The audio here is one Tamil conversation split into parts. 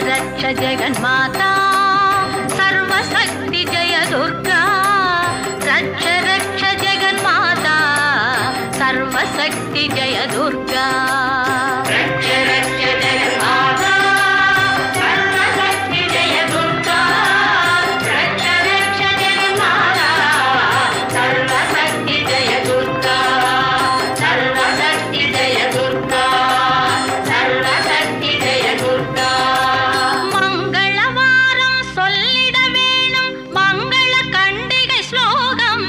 रक्ष जगन्माता सर्वशक्ति जय दुर्गा रक्ष रक्ष जगन्माता सर्वशक्ति जय दुर्गा रक्ष रक्ष जगन्माता सर्वशक्ति जय दुर्गा रक्ष रक्ष जगन्माता सर्वशक्ति जय दुर्गा सर्वशक्ति जय दुर्गा सर्वशक्ति जय दुर्गा मंगलवारम சொல்லிட வேணும் மங்கள கண்டிகை ஸ்லோகம்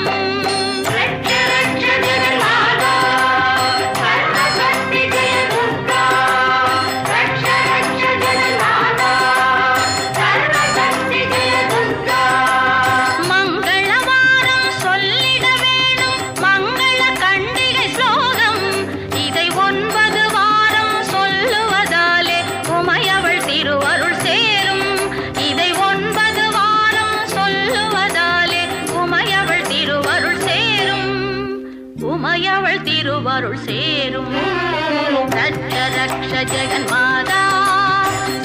ரட்ச ரட்ச ஜெகன்மாதா சர்வசக்தி ஜெய துர்கா ரட்ச ரட்ச ஜெகன்மாதா சர்வசக்தி ஜெய துர்கா மங்களவாரம் சொல்லிட வேணும் மங்கள கண்டிகை ஸ்லோகம் இதை 9 வாரம் சொல்லுவதாலே உமையவள் திருவருள் சேரும் இதை 9 வாரம் சொல்லுவதாலே உமையவள் திருவருள் சேரும் உமையவள் திருவருள் சேரும் ரட்ச ரக்ஷ ஜெகன்மாதா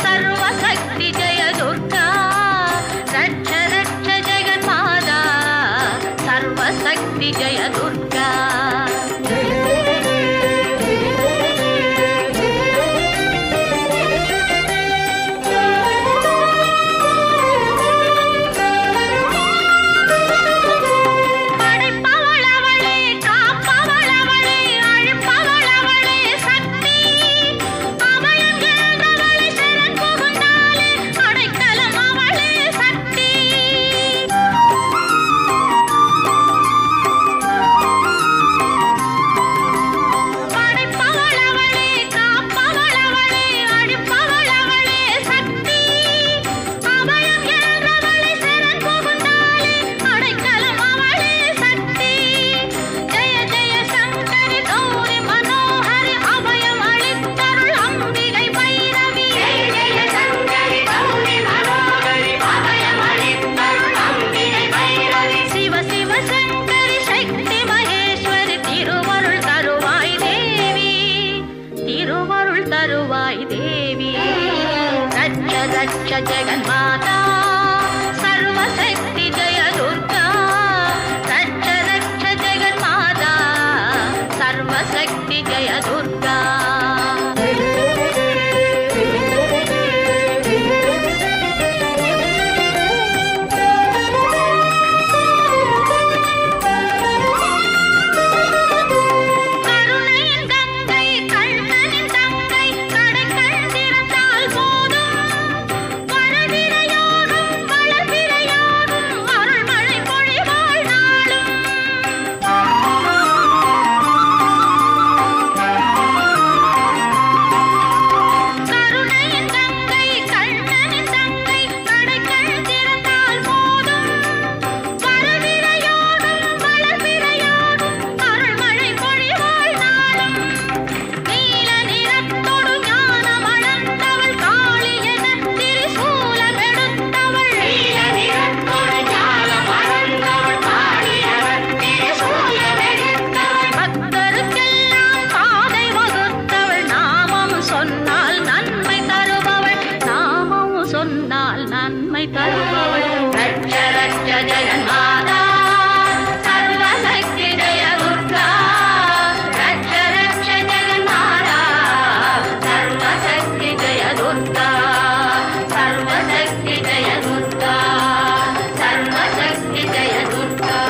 சர்வசக்தி ஜெய துர்கா ரட்ச ரட்ச ஜெகன்மாதா சர்வசக்தி ஜெய துர்கா படைப்பவளவளே காப்பவளவளே அழிப்பவளவளே சக்தி அபயம் என்றவளே சரண் புகுந்தாலே அடைக்கலம் அவளே சக்தி படைப்பவளவளே காப்பவளவளே அழிப்பவளவளே சக்தி அபயம் என்றவளே சரண் புகுந்தாலே அடைக்கலம் அவளே சக்தி ஜெய ஜெய சங்கரி கௌரி மனோஹரி அபயம் அளித்தருள் அம்பிகை பைரவி ஜெய ஜெய சங்கரி கௌரி மனோஹரி அபயம் அளித்தருள் அம்பிகை பைரவி சிவ சிவ சங்கரி சக்தி மகேஸ்வரி திருவருள் தருவாய் தேவி திருவருள் தருவாய் தேவி ரட்ச ரட்ச ஜெகன்மாதா சர்வசக்தி ஜெய துர்கா ரட்ச ரட்ச ஜெகன்மாதா சர்வசக்தி ஜெய துர்கா கருணையின் கங்கை கண்ணனின் தங்கை கடைக்கண் திறந்தால் போதும் வரதிரையோடும் வளர்பிறையோடும் அருள்மழை பொழிவாள் நாளும் கருணையின் கங்கை கண்ணனின் தங்கை கடைக்கண் திறந்தால் போதும் வரதிரையோடும் வளர்பிறையோடும் அருள்மழை பொழிவாள் நாளும் நீல நிறத்தொடு ஞானம் அளந்தவள் காளி என திரிசூலம் எடுத்தவள் நீல நிறத்தொடு ஞானம் அளந்தவள் காளி என திரிசூலம் எடுத்தவள் பக்தருக்கெல்லாம் பாதை வகுத்தவள் நாமம் சொன்னால் நன்மை தருபவள் நாமம் சொன்னால் நன்மை தருபவள் ரட்ச ரட்ச ஜெகன்மாதா சர்வசக்தி ஜெய துர்கா ரட்ச ரட்ச ஜெகன்மாதா சர்வசக்தி ஜெய துர்கா சர்வசக்தி ஜெய துர்கா சர்வசக்தி ஜெய துர்கா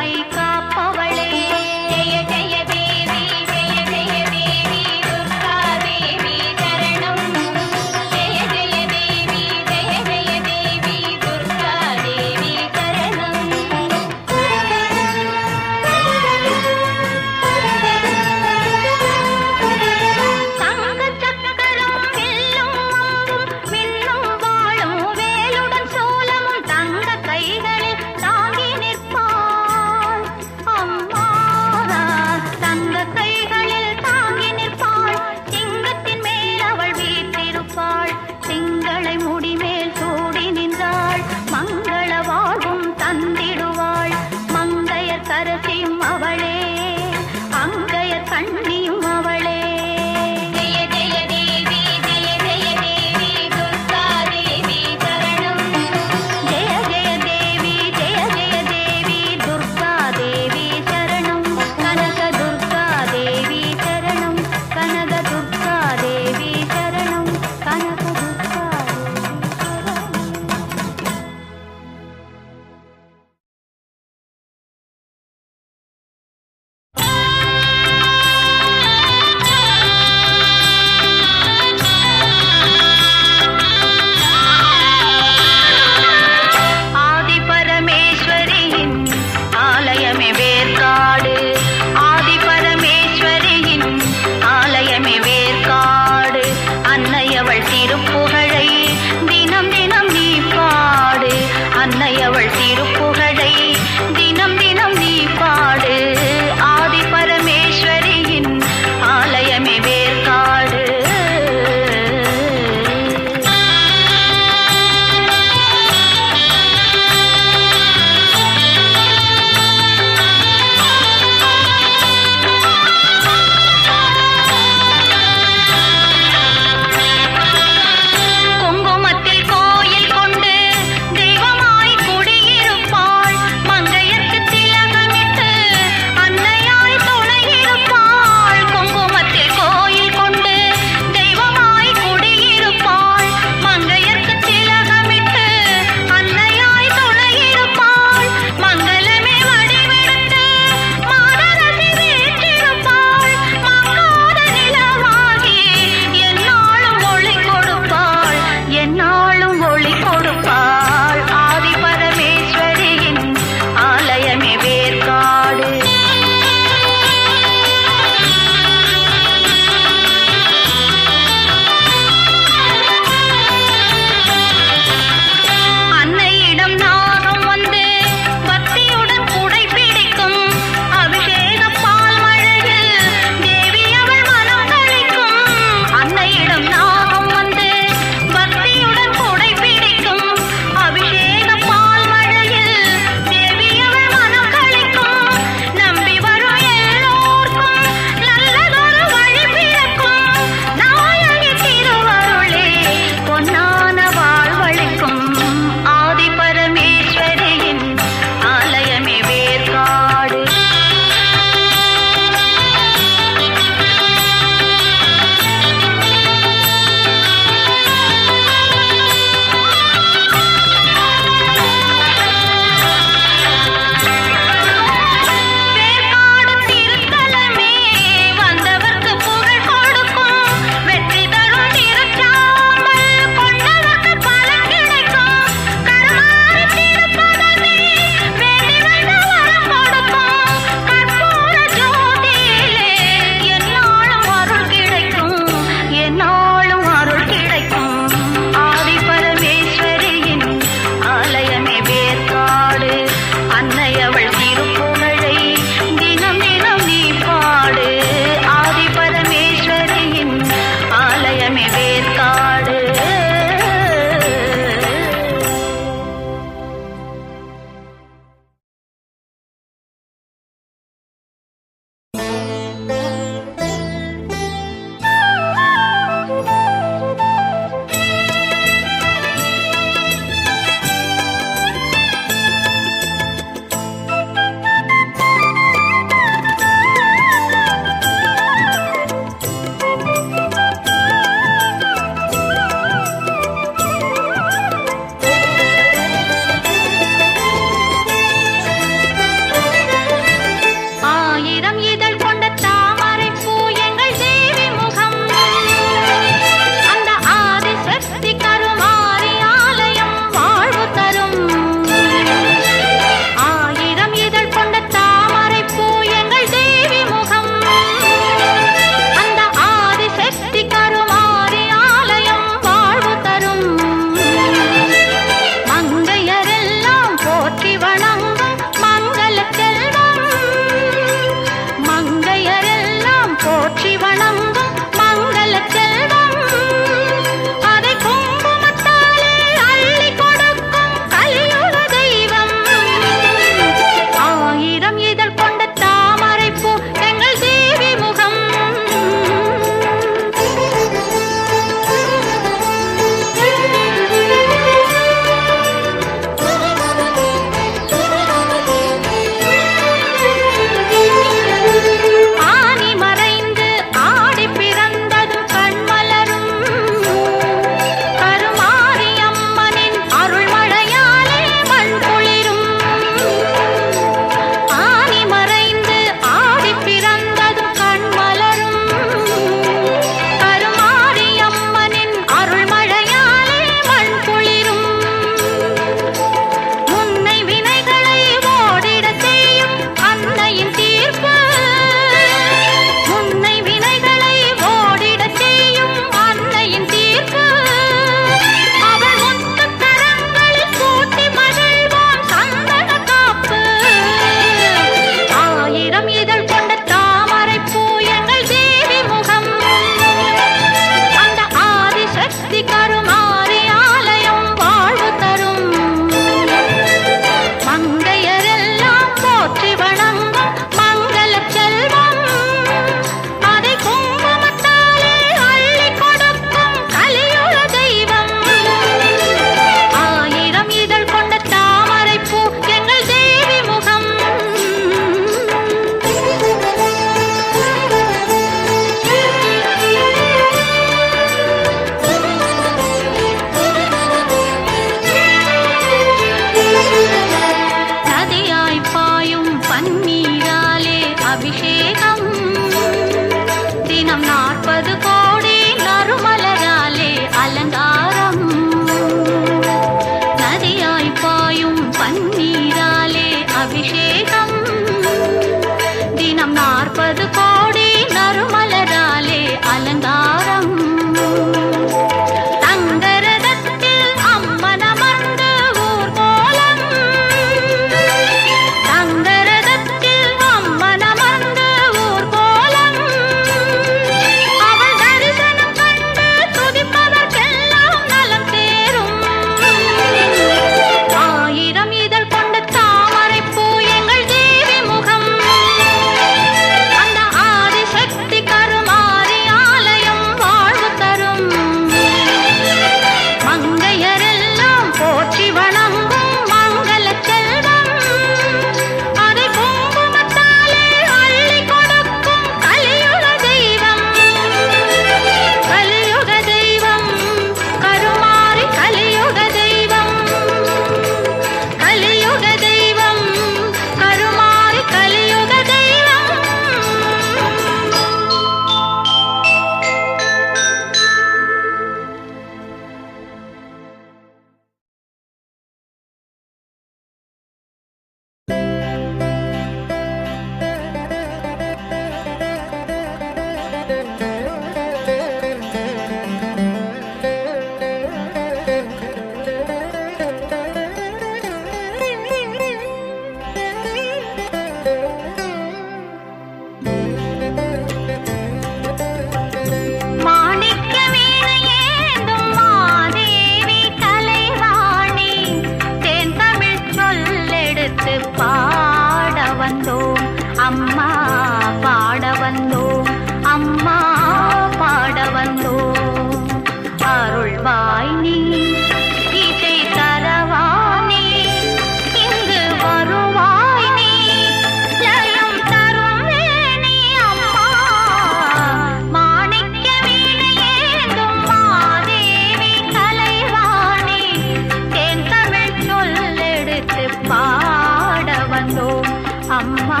அம்மா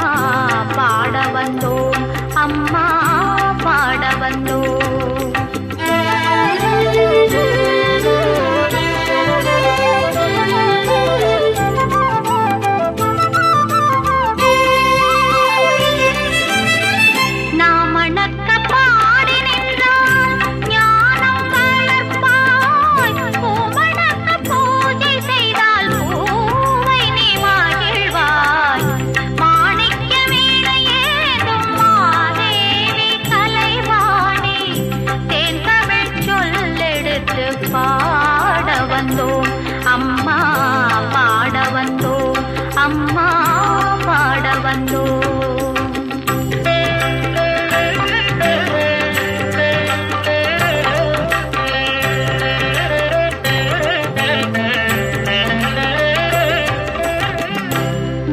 பாட வந்தோம், அம்மா பாட வந்தோம். பாட வந்தோம், அம்மா பாட வந்தோம், அம்மா பாட வந்தோம்.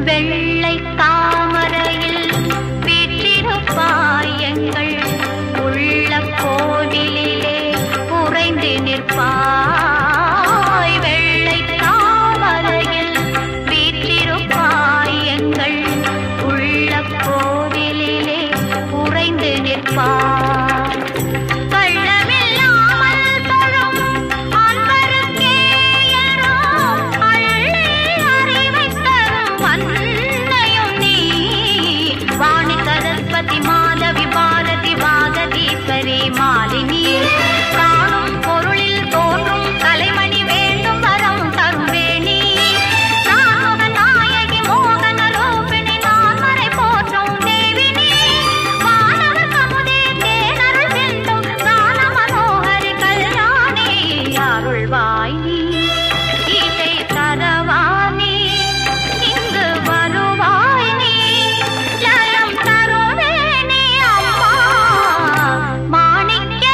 வெள்ளை தாமரையில் வீற்றிருப்பாய் எங்கள் உள்ள கோவிலிலே உறைந்து நிற்பாய். வெள்ளை தாமரையில் வீற்றிருப்பாய் எங்கள் உள்ள கோவிலிலே உறைந்து நிற்பாய். கள்ளமில்லாமல் தொழும் அன்பருக்கே எல்லாம் அள்ளி அறிவைத் தரும் அன்னையும் நீ. வாணி சரஸ்வதி மாதவி பாரதி வாகதீஸ்வரி மாலினி. காணும் பொருளில் தோன்றும் கலைமணி வேண்டும் வரம் தரும் வேணி. நான்முக நாயகி மோகன ரூபிணி நான்மறை போற்றும் தேவினி. வானவ கமுதே தேனருள் செல்லும் கான மனோகரி கல்யாணி. அருள்வாய் நீ இசை தரவாணி, இங்கு வருவாய் நீ ஜலம் தருவேணி. அம்மா மாணிக்க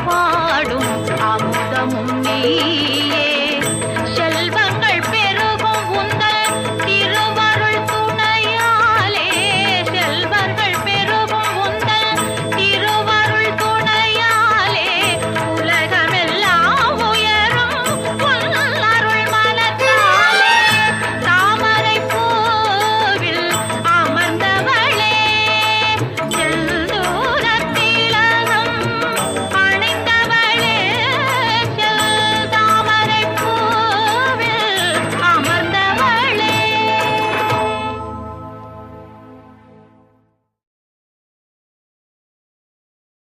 பாடும் அமுதமும் நீயே